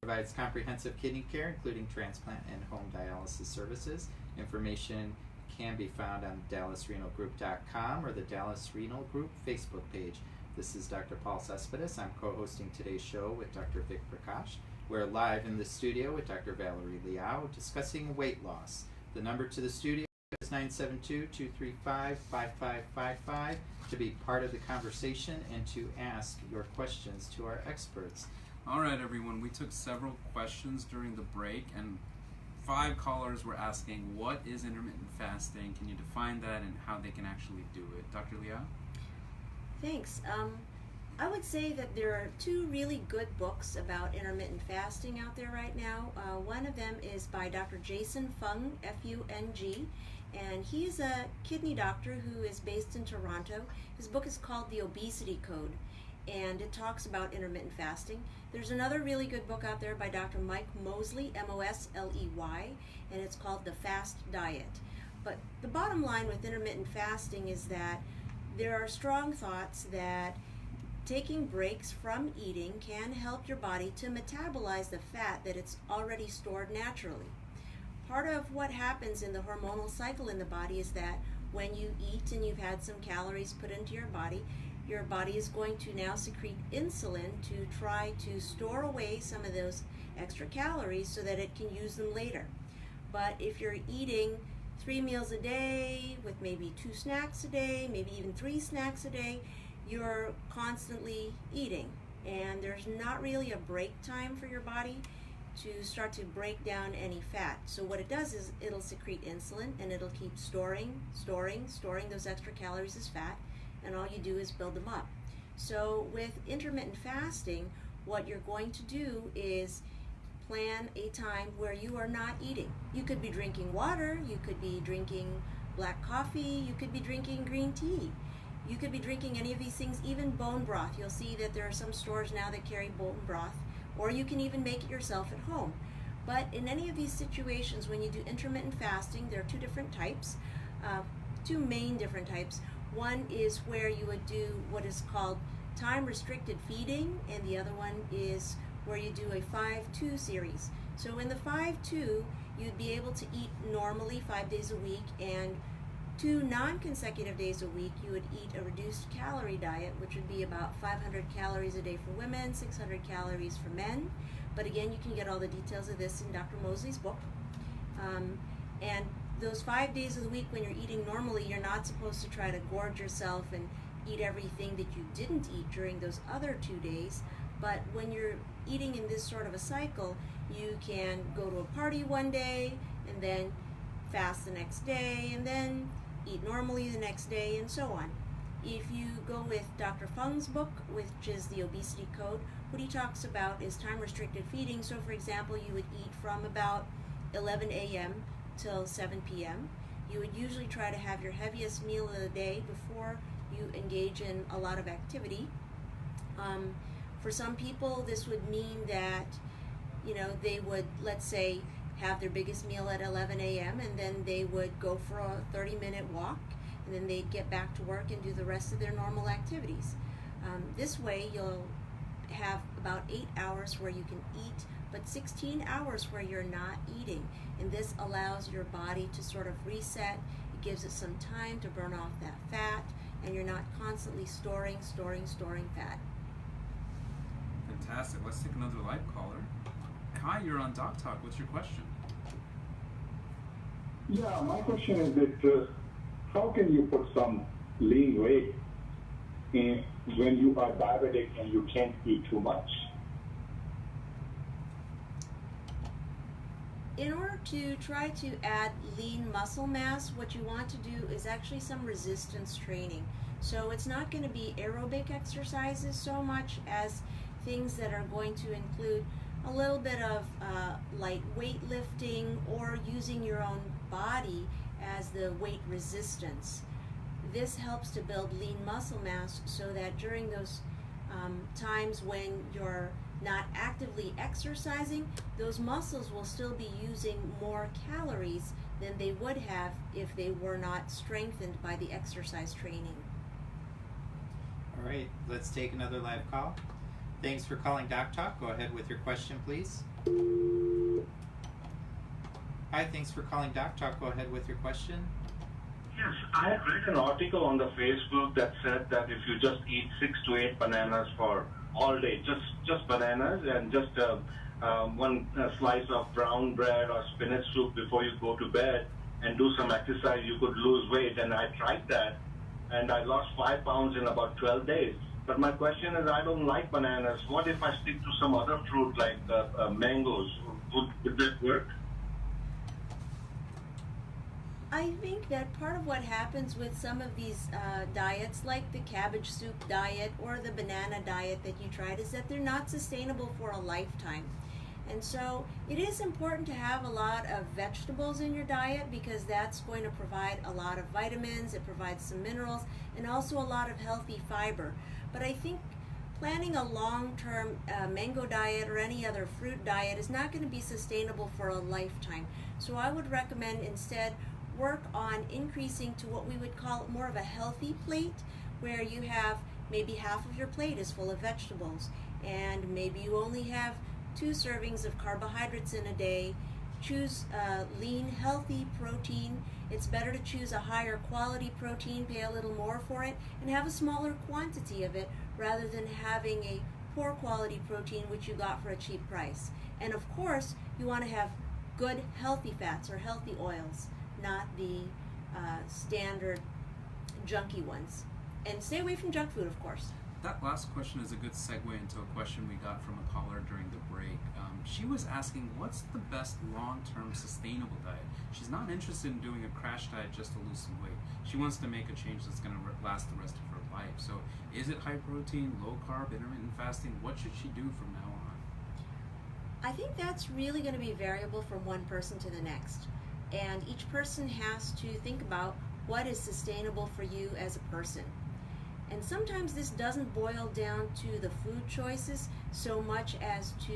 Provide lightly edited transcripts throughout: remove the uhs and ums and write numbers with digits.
provides comprehensive kidney care, including transplant and home dialysis services. Information can be found on DallasRenalGroup.com or the Dallas Renal Group Facebook page. This is Dr. Paul Cespedes. I'm co-hosting today's show with Dr. Vik Prakash. We're live in the studio with Dr. Valerie Liao discussing weight loss. The number to the studio is 972-235-5555 to be part of the conversation and to ask your questions to our experts. All right, everyone, we took several questions during the break, and 5 callers were asking, what is intermittent fasting? Can you define that and how they can actually do it? Dr. Liao? Thanks. I would say that there are 2 really good books about intermittent fasting out there right now. One of them is by Dr. Jason Fung, F-U-N-G, and he is a kidney doctor who is based in Toronto. His book is called The Obesity Code, and it talks about intermittent fasting. There's another really good book out there by Dr. Mike Mosley, M-O-S-L-E-Y, and it's called The Fast Diet. But the bottom line with intermittent fasting is that there are strong thoughts that taking breaks from eating can help your body to metabolize the fat that it's already stored naturally. Part of what happens in the hormonal cycle in the body is that when you eat and you've had some calories put into your body is going to now secrete insulin to try to store away some of those extra calories so that it can use them later. But if you're eating 3 meals a day with maybe 2 snacks a day, maybe even 3 snacks a day, you're constantly eating, and there's not really a break time for your body to start to break down any fat. So what it does is it'll secrete insulin, and it'll keep storing those extra calories as fat, and all you do is build them up. So with intermittent fasting, what you're going to do is plan a time where you are not eating. You could be drinking water, you could be drinking black coffee, you could be drinking green tea. You could be drinking any of these things, even bone broth. You'll see that there are some stores now that carry bone broth, or you can even make it yourself at home. But in any of these situations, when you do intermittent fasting, there are 2 different types, 2 main different types. One is where you would do what is called time-restricted feeding, and the other one is where you do a 5-2 series. So in the 5-2, you'd be able to eat normally 5 days a week, and 2 non-consecutive days a week, you would eat a reduced calorie diet, which would be about 500 calories a day for women, 600 calories for men. But again, you can get all the details of this in Dr. Mosley's book. And those 5 days of the week when you're eating normally, you're not supposed to try to gorge yourself and eat everything that you didn't eat during those other 2 days. But when you're eating in this sort of a cycle, you can go to a party one day and then fast the next day and then eat normally the next day, and so on. If you go with Dr. Fung's book, which is The Obesity Code, what he talks about is time-restricted feeding. So for example, you would eat from about 11 a.m. till 7 p.m. You would usually try to have your heaviest meal of the day before you engage in a lot of activity. For some people, this would mean that, they would, let's say, have their biggest meal at 11 a.m. and then they would go for a 30-minute walk, and then they'd get back to work and do the rest of their normal activities. This way, you'll have about 8 hours where you can eat, but 16 hours where you're not eating. And this allows your body to sort of reset. It gives it some time to burn off that fat, and you're not constantly storing fat. Fantastic. Let's take another live caller. Hi, you're on Doc Talk. What's your question? Yeah, my question is that how can you put some lean weight when you are diabetic and you can't eat too much? In order to try to add lean muscle mass, what you want to do is actually some resistance training. So it's not going to be aerobic exercises so much as things that are going to include a little bit of light weightlifting or using your own body as the weight resistance. This helps to build lean muscle mass so that during those times when you're not actively exercising, those muscles will still be using more calories than they would have if they were not strengthened by the exercise training. All right, let's take another live call. Thanks for calling Doc Talk. Go ahead with your question, please. Hi, thanks for calling Doc Talk. Go ahead with your question. Yes, I had read an article on the Facebook that said that if you just eat 6 to 8 bananas for all day, just bananas and just one slice of brown bread or spinach soup before you go to bed and do some exercise, you could lose weight. And I tried that, and I lost 5 pounds in about 12 days. But my question is, I don't like bananas. What if I stick to some other fruit like mangoes? Would that work? I think that part of what happens with some of these diets, like the cabbage soup diet or the banana diet that you tried, is that they're not sustainable for a lifetime. And so it is important to have a lot of vegetables in your diet, because that's going to provide a lot of vitamins, it provides some minerals, and also a lot of healthy fiber. But I think planning a long-term mango diet or any other fruit diet is not going to be sustainable for a lifetime. So I would recommend instead work on increasing to what we would call more of a healthy plate, where you have maybe half of your plate is full of vegetables, and maybe you only have 2 servings of carbohydrates in a day. Choose lean, healthy protein. It's better to choose a higher quality protein, pay a little more for it, and have a smaller quantity of it, rather than having a poor quality protein which you got for a cheap price. And of course, you want to have good healthy fats or healthy oils, not the standard junky ones. And stay away from junk food, of course. That last question is a good segue into a question we got from a caller during the break. She was asking, what's the best long-term sustainable diet? She's not interested in doing a crash diet just to lose some weight. She wants to make a change that's going to last the rest of her life. So is it high protein, low carb, intermittent fasting? What should she do from now on? I think that's really going to be variable from one person to the next. And each person has to think about what is sustainable for you as a person. And sometimes this doesn't boil down to the food choices so much as to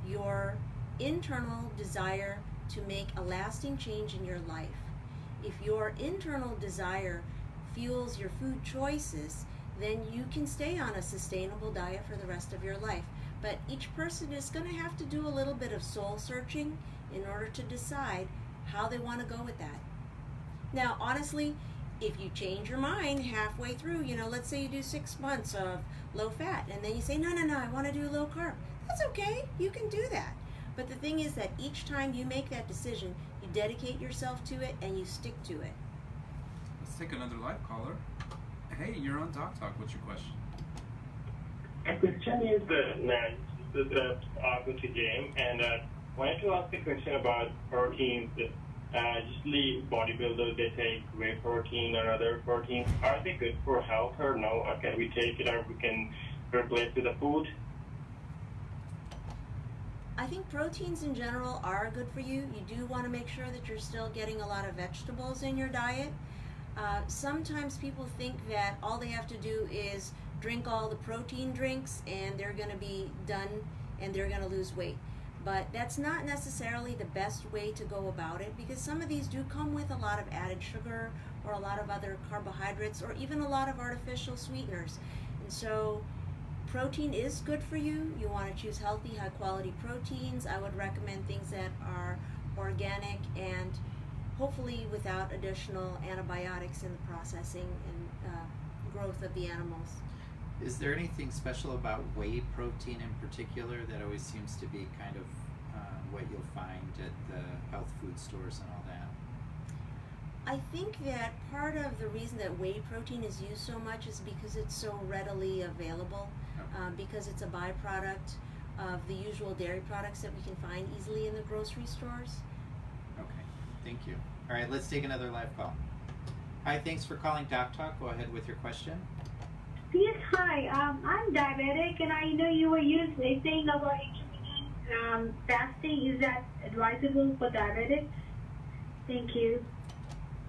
your internal desire to make a lasting change in your life. If your internal desire fuels your food choices, then you can stay on a sustainable diet for the rest of your life. But each person is going to have to do a little bit of soul searching in order to decide how they want to go with that. Now, honestly, if you change your mind halfway through, let's say you do 6 months of low fat, and then you say, no, I want to do low carb. That's okay, you can do that. But the thing is that each time you make that decision, you dedicate yourself to it and you stick to it. Let's take another live caller. Hey, you're on Doc Talk. What's your question? My question is good to James, and wanted to ask a question about proteins. Usually bodybuilders, they take whey protein or other proteins. Are they good for health or no? Or can we take it or we can replace with the food? I think proteins in general are good for you. You do want to make sure that you're still getting a lot of vegetables in your diet. Sometimes people think that all they have to do is drink all the protein drinks and they're going to be done and they're going to lose weight. But that's not necessarily the best way to go about it, because some of these do come with a lot of added sugar or a lot of other carbohydrates or even a lot of artificial sweeteners. And so protein is good for you. You want to choose healthy, high quality proteins. I would recommend things that are organic and hopefully without additional antibiotics in the processing and growth of the animals. Is there anything special about whey protein in particular that always seems to be kind of what you'll find at the health food stores and all that? I think that part of the reason that whey protein is used so much is because it's so readily available, because it's a byproduct of the usual dairy products that we can find easily in the grocery stores. Okay, thank you. All right, let's take another live call. Hi, thanks for calling Doc Talk. Go ahead with your question. Yes, hi. I'm diabetic, and I know you were saying about intermittent fasting. Is that advisable for diabetics? Thank you.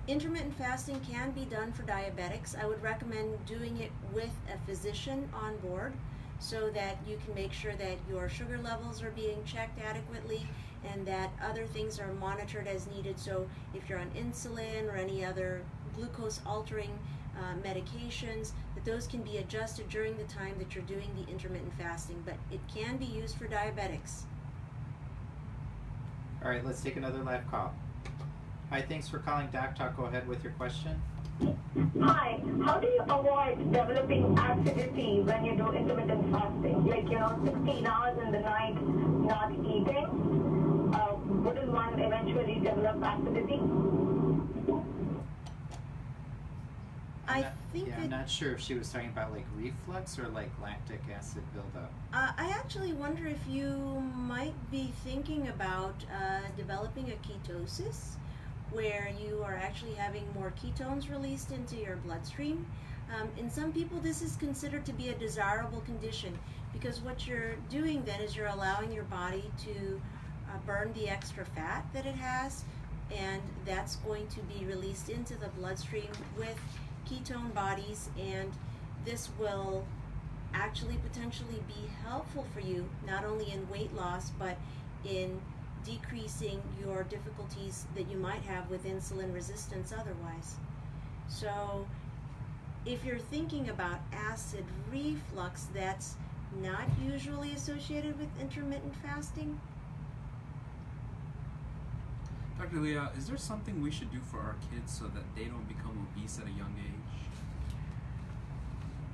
Intermittent fasting can be done for diabetics. I would recommend doing it with a physician on board so that you can make sure that your sugar levels are being checked adequately and that other things are monitored as needed. So if you're on insulin or any other glucose altering medications, that those can be adjusted during the time that you're doing the intermittent fasting, but it can be used for diabetics. All right, let's take another live call. Hi, thanks for calling Doc Talk. Go ahead with your question. Hi, how do you avoid developing acidity when you do intermittent fasting? Like, 16 hours in the night not eating? Wouldn't one eventually develop acidity? I'm not sure if she was talking about like reflux or like lactic acid buildup. I actually wonder if you might be thinking about developing a ketosis, where you are actually having more ketones released into your bloodstream. In some people, this is considered to be a desirable condition, because what you're doing then is you're allowing your body to burn the extra fat that it has, and that's going to be released into the bloodstream with ketone bodies, and this will actually potentially be helpful for you, not only in weight loss, but in decreasing your difficulties that you might have with insulin resistance otherwise. So if you're thinking about acid reflux, that's not usually associated with intermittent fasting. Dr. Liao, is there something we should do for our kids so that they don't become obese at a young age?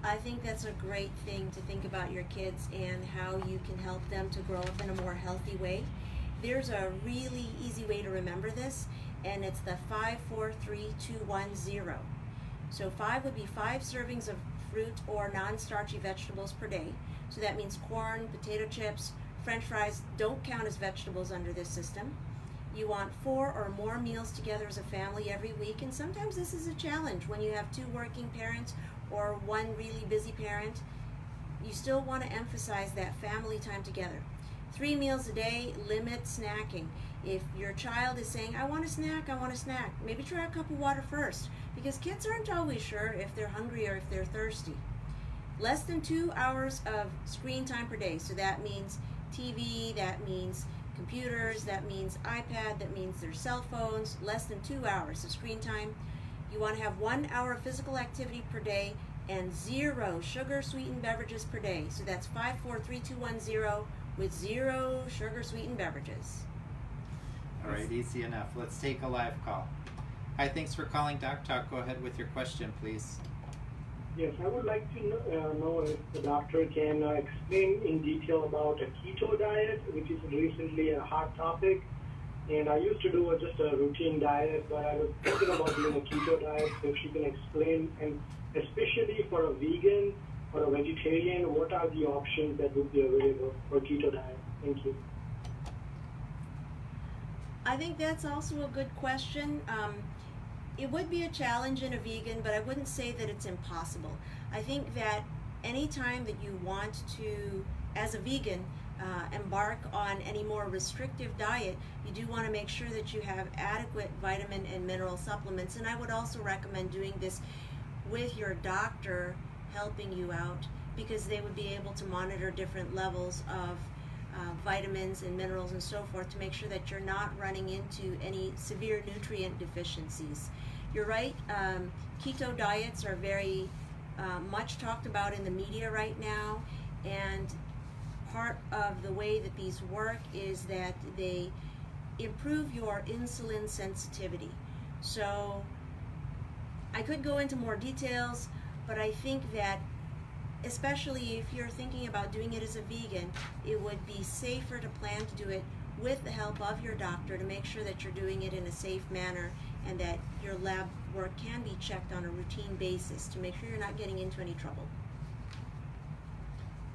I think that's a great thing to think about your kids and how you can help them to grow up in a more healthy way. There's a really easy way to remember this, and it's the 5-4-3-2-1-0. So 5 would be 5 servings of fruit or non-starchy vegetables per day. So that means corn, potato chips, French fries don't count as vegetables under this system. You want 4 or more meals together as a family every week, and sometimes this is a challenge when you have 2 working parents or 1 really busy parent. You still want to emphasize that family time together. 3 meals a day, limit snacking. If your child is saying, I want a snack, maybe try a cup of water first, because kids aren't always sure if they're hungry or if they're thirsty. Less than 2 hours of screen time per day. So that means TV, that means computers, that means iPad, that means their cell phones. Less than 2 hours of screen time. You want to have 1 hour of physical activity per day and 0 sugar-sweetened beverages per day. So that's 5-4-3-2-1-0 with 0 sugar-sweetened beverages. All right, easy enough. Let's take a live call. Hi, thanks for calling Doc Talk. Go ahead with your question, please. Yes, I would like to know if the doctor can explain in detail about a keto diet, which is recently a hot topic. And I used to do just a routine diet, but I was thinking about doing a keto diet. So if she can explain, and especially for a vegan or a vegetarian, what are the options that would be available for keto diet? Thank you. I think that's also a good question. It would be a challenge in a vegan, but I wouldn't say that it's impossible. I think that any time that you want to, as a vegan, embark on any more restrictive diet, you do want to make sure that you have adequate vitamin and mineral supplements. And I would also recommend doing this with your doctor helping you out, because they would be able to monitor different levels of vitamins and minerals and so forth to make sure that you're not running into any severe nutrient deficiencies. You're right, keto diets are very much talked about in the media right now, and part of the way that these work is that they improve your insulin sensitivity. So I could go into more details, but I think that especially if you're thinking about doing it as a vegan, it would be safer to plan to do it with the help of your doctor to make sure that you're doing it in a safe manner and that your lab work can be checked on a routine basis to make sure you're not getting into any trouble.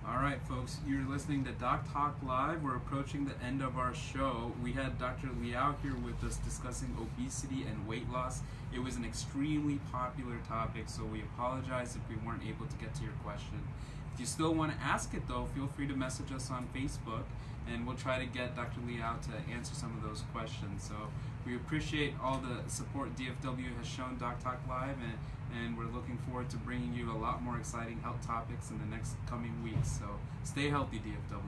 All right, folks, you're listening to Doc Talk Live. We're approaching the end of our show. We had Dr. Liao here with us discussing obesity and weight loss. It was an extremely popular topic, so we apologize if we weren't able to get to your question. If you still want to ask it, though, feel free to message us on Facebook, and we'll try to get Dr. Liao to answer some of those questions. So we appreciate all the support DFW has shown Doc Talk Live, and we're looking forward to bringing you a lot more exciting health topics in the next coming weeks. So stay healthy, DFW.